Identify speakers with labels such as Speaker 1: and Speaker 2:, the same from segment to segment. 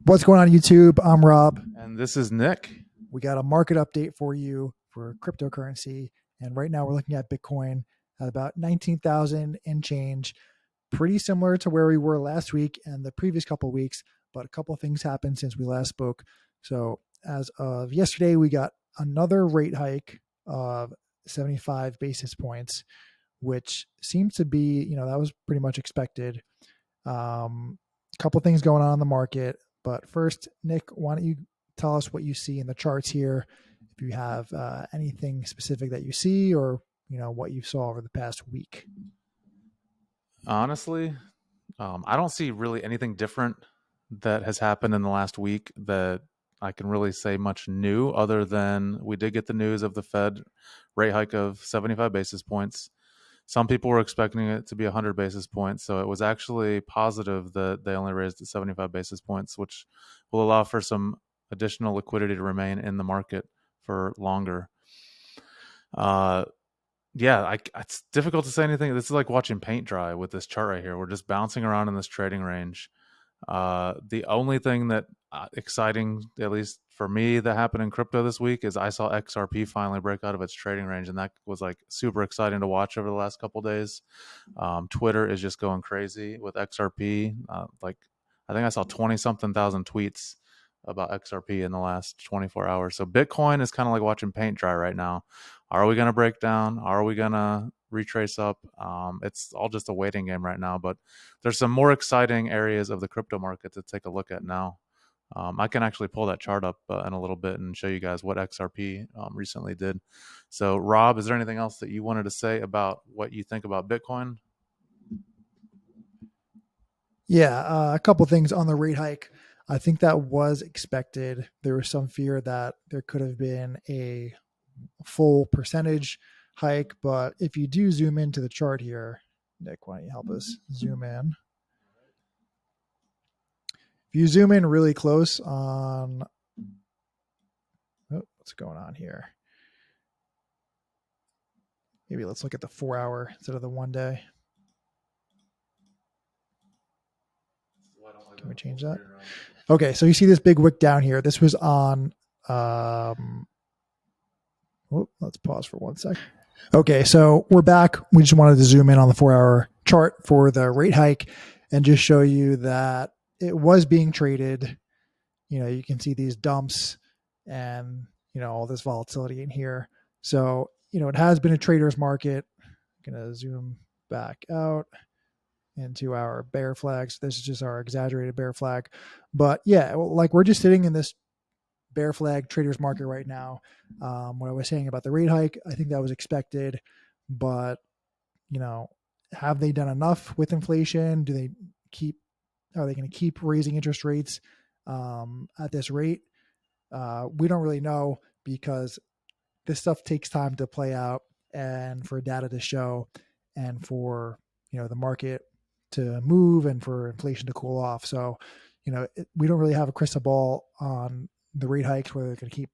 Speaker 1: What's going on YouTube? I'm Rob.
Speaker 2: And this is Nick.
Speaker 1: We got a market update for you for cryptocurrency. And right now we're looking at Bitcoin at about 19,000 and change. Pretty similar to where we were last week and the previous couple of weeks, but a couple of things happened since we last spoke. So as of yesterday, we got another rate hike of 75 basis points, which seems to be, that was pretty much expected. Couple things going on in the market. But first, Nick, why don't you tell us what you see in the charts here? If you have anything specific that you see, or what you saw over the past week.
Speaker 2: Honestly, I don't see really anything different that has happened in the last week that I can really say much new, other than we did get the news of the Fed rate hike of 75 basis points. Some people were expecting it to be 100 basis points, so it was actually positive that they only raised it 75 basis points, which will allow for some additional liquidity to remain in the market for longer. It's difficult to say anything. This is like watching paint dry with this chart right here. We're just bouncing around in this trading range. The only thing that exciting, at least for me, that happened in crypto this week is I saw XRP finally break out of its trading range, and that was like super exciting to watch over the last couple of days. Twitter is just going crazy with XRP. I think I saw 20-something thousand tweets about XRP in the last 24 hours. So Bitcoin is kind of like watching paint dry right now. Are we going to break down? Are we going to retrace up? It's all just a waiting game right now, but there's some more exciting areas of the crypto market to take a look at now. I can actually pull that chart up in a little bit and show you guys what XRP recently did. So Rob, is there anything else that you wanted to say about what you think about Bitcoin?
Speaker 1: Yeah, a couple things on the rate hike. I think that was expected. There was some fear that there could have been a full percentage hike, but if you do zoom into the chart here, Nick, why don't you help us zoom in? If you zoom in really close on, what's going on here? Maybe let's look at the 4 hour instead of the 1 day. Can we change that? Okay, so you see this big wick down here. This was on, let's pause for 1 sec. Okay, so we're back. We just wanted to zoom in on the 4 hour chart for the rate hike and just show you that it was being traded. You can see these dumps and, all this volatility in here. So, it has been a trader's market. I'm going to zoom back out into our bear flags. This is just our exaggerated bear flag. But yeah, like we're just sitting in this bear flag traders market right now. What I was saying about the rate hike, I think that was expected, but have they done enough with inflation? Are they going to keep raising interest rates at this rate? We don't really know, because this stuff takes time to play out and for data to show and for, the market to move and for inflation to cool off. So, we don't really have a crystal ball on the rate hikes, whether they're going to keep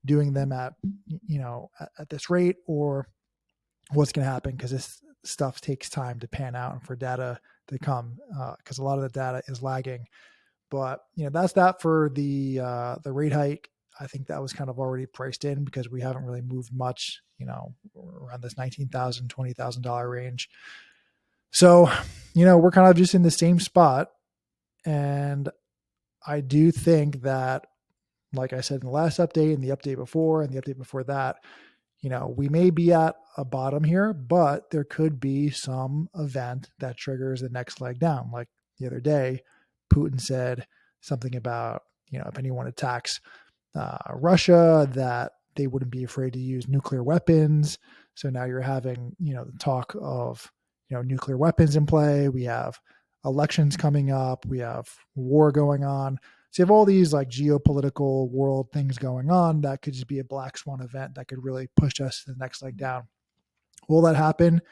Speaker 1: doing them at this rate or what's going to happen, because this stuff takes time to pan out and for data to come, because a lot of the data is lagging. But that's that for the rate hike. I think that was kind of already priced in, because we haven't really moved much, around this $19,000, $20,000 range. So, we're kind of just in the same spot. And I do think that, like I said in the last update and the update before and the update before that, we may be at a bottom here, but there could be some event that triggers the next leg down. Like the other day, Putin said something about, if anyone attacks Russia, that they wouldn't be afraid to use nuclear weapons. So now you're having, the talk of, nuclear weapons in play. We have elections coming up. We have war going on. So you have all these like geopolitical world things going on that could just be a black swan event that could really push us to the next leg down. Will that happen?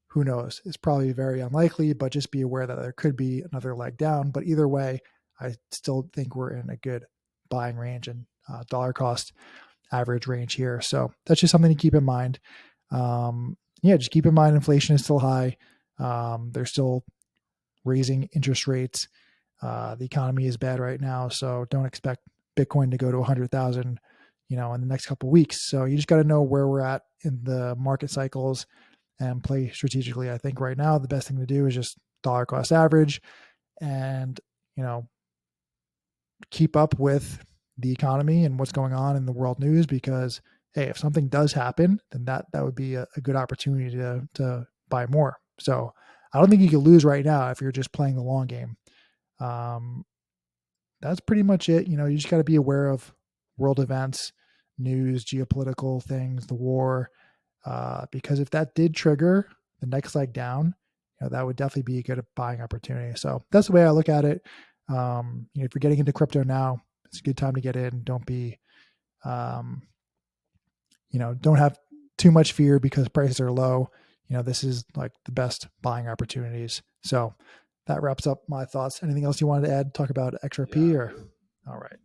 Speaker 1: Who knows? It's probably very unlikely, but just be aware that there could be another leg down. But either way, I still think we're in a good buying range and dollar cost average range here. So that's just something to keep in mind. Just keep in mind inflation is still high. They're still raising interest rates. The economy is bad right now, so don't expect Bitcoin to go to 100,000, in the next couple of weeks. So you just got to know where we're at in the market cycles and play strategically. I think right now the best thing to do is just dollar cost average and, keep up with the economy and what's going on in the world news, because hey, if something does happen, then that would be a good opportunity to buy more. So I don't think you can lose right now if you're just playing the long game. Um, that's pretty much it. You just got to be aware of world events, news, geopolitical things, the war, because if that did trigger the next leg down, that would definitely be a good buying opportunity. So that's the way I look at it. If you're getting into crypto now, it's a good time to get in. Don't be, um, don't have too much fear because prices are low. This is like the best buying opportunities. So that wraps up my thoughts. Anything else you wanted to add? Talk about XRP or? All right.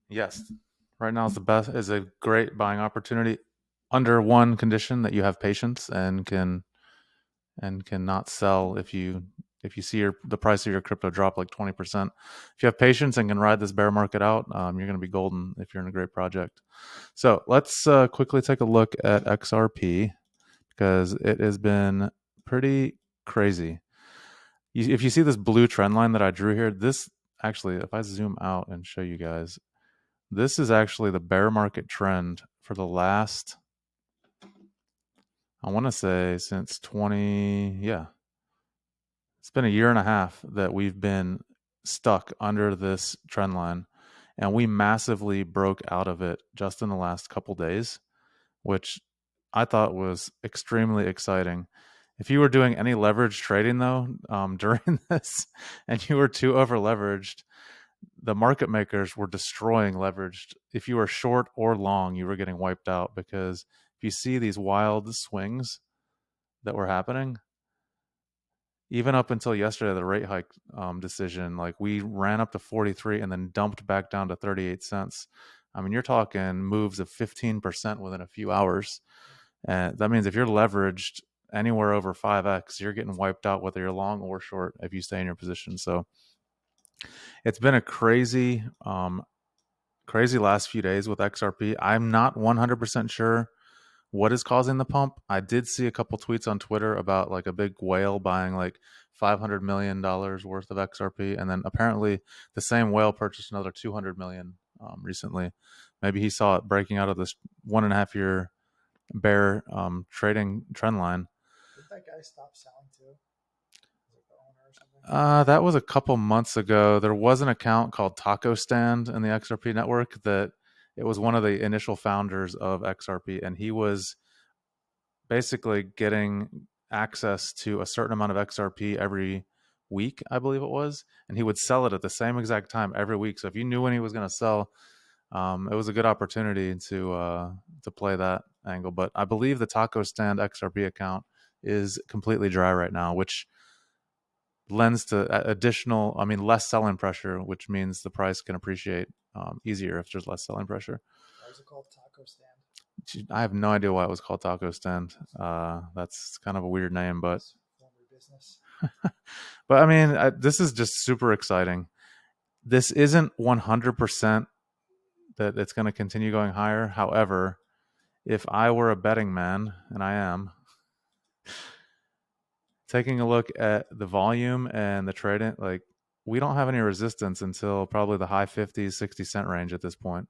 Speaker 2: Yes. Right now is a great buying opportunity under one condition, that you have patience and cannot sell if you see the price of your crypto drop like 20%. If you have patience and can ride this bear market out, you're going to be golden if you're in a great project. So let's quickly take a look at XRP, because it has been pretty crazy. If you see this blue trend line that I drew here, this actually, if I zoom out and show you guys, this is actually the bear market trend for the last, I want to say since it's been a year and a half that we've been stuck under this trend line, and we massively broke out of it just in the last couple days, which I thought was extremely exciting. If you were doing any leverage trading though, during this, and you were too over leveraged, the market makers were destroying leveraged. If you were short or long, you were getting wiped out, because if you see these wild swings that were happening, even up until yesterday, the rate hike decision, like we ran up to 43 and then dumped back down to 38 cents. I mean, you're talking moves of 15% within a few hours. And that means if you're leveraged anywhere over 5x, you're getting wiped out whether you're long or short if you stay in your position. So it's been a crazy last few days with XRP. I'm not 100% sure what is causing the pump. I did see a couple tweets on Twitter about like a big whale buying like $500 million worth of XRP. And then apparently the same whale purchased another 200 million recently. Maybe he saw it breaking out of this 1.5 year bear trading trend line.
Speaker 1: Did that guy stop selling too? Like the owner or
Speaker 2: something? That was a couple months ago. There was an account called Taco Stand in the XRP network that it was one of the initial founders of XRP, and he was basically getting access to a certain amount of XRP every week, I believe it was, and he would sell it at the same exact time every week. So if you knew when he was going to sell, it was a good opportunity to play that angle. But I believe the Taco Stand XRP account is completely dry right now, which lends to less selling pressure, which means the price can appreciate easier if there's less selling pressure.
Speaker 1: Why is it called Taco Stand?
Speaker 2: I have no idea why it was called Taco Stand. That's kind of a weird name, but but I mean, this is just super exciting. This isn't 100% that it's going to continue going higher. However, if I were a betting man, and I am, taking a look at the volume and the trading, like we don't have any resistance until probably the high 50s, 60 cent range at this point,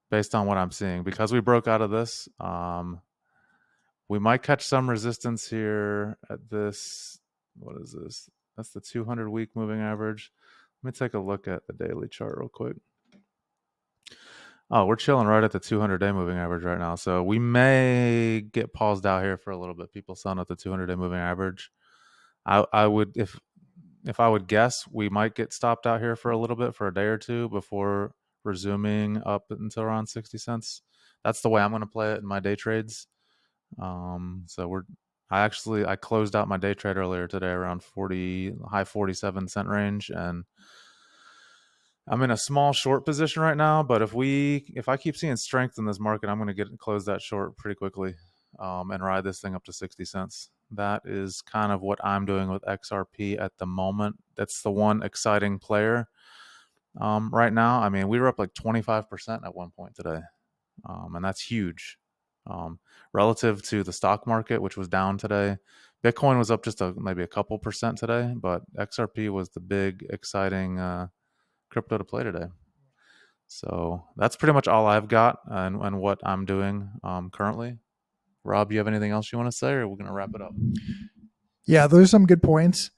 Speaker 2: based on what I'm seeing. Because we broke out of this, we might catch some resistance here at this. What is this? That's the 200-week moving average. Let me take a look at the daily chart real quick. Oh, we're chilling right at the 200-day moving average right now. So we may get paused out here for a little bit. People selling at the 200-day moving average. I would, if I would guess, we might get stopped out here for a little bit, for a day or two, before resuming up until around 60 cents. That's the way I'm going to play it in my day trades. So I closed out my day trade earlier today around high 47 cent range, and I'm in a small short position right now. But if I keep seeing strength in this market, I'm going to close that short pretty quickly, and ride this thing up to 60 cents. That is kind of what I'm doing with XRP at the moment. That's the one exciting player right now. I mean, we were up like 25% at one point today, and that's huge relative to the stock market, which was down today. Bitcoin was up just maybe a couple percent today, but XRP was the big, exciting crypto to play today. So that's pretty much all I've got and what I'm doing currently. Rob, you have anything else you want to say, or we're going to wrap it up?
Speaker 1: Yeah, those are some good points.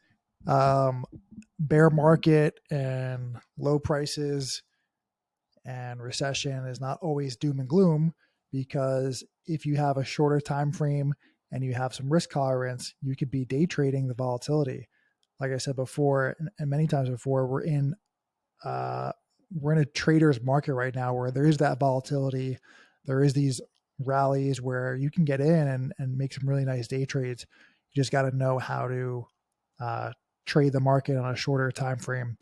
Speaker 1: Bear market and low prices and recession is not always doom and gloom, because if you have a shorter time frame and you have some risk tolerance, you could be day trading the volatility. Like I said before, and many times before, uh, we're in a trader's market right now where there is that volatility. There is these rallies where you can get in and make some really nice day trades. You just got to know how to trade the market on a shorter time frame.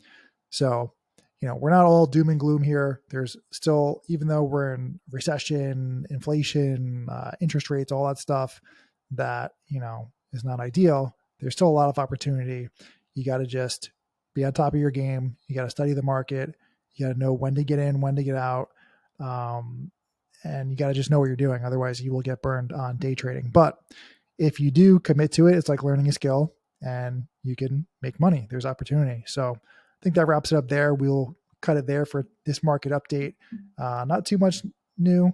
Speaker 1: So, we're not all doom and gloom here. There's still, even though we're in recession, inflation, interest rates, all that stuff that, is not ideal, there's still a lot of opportunity. You got to just be on top of your game. You got to study the market. You got to know when to get in, when to get out. And you got to just know what you're doing. Otherwise, you will get burned on day trading. But if you do commit to it, it's like learning a skill and you can make money. There's opportunity. So I think that wraps it up there. We'll cut it there for this market update. Not too much new,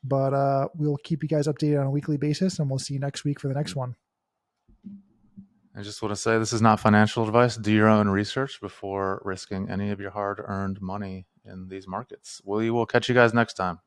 Speaker 1: but we'll keep you guys updated on a weekly basis, and we'll see you next week for the next one.
Speaker 2: I just want to say this is not financial advice. Do your own research before risking any of your hard-earned money in these markets. We will catch you guys next time.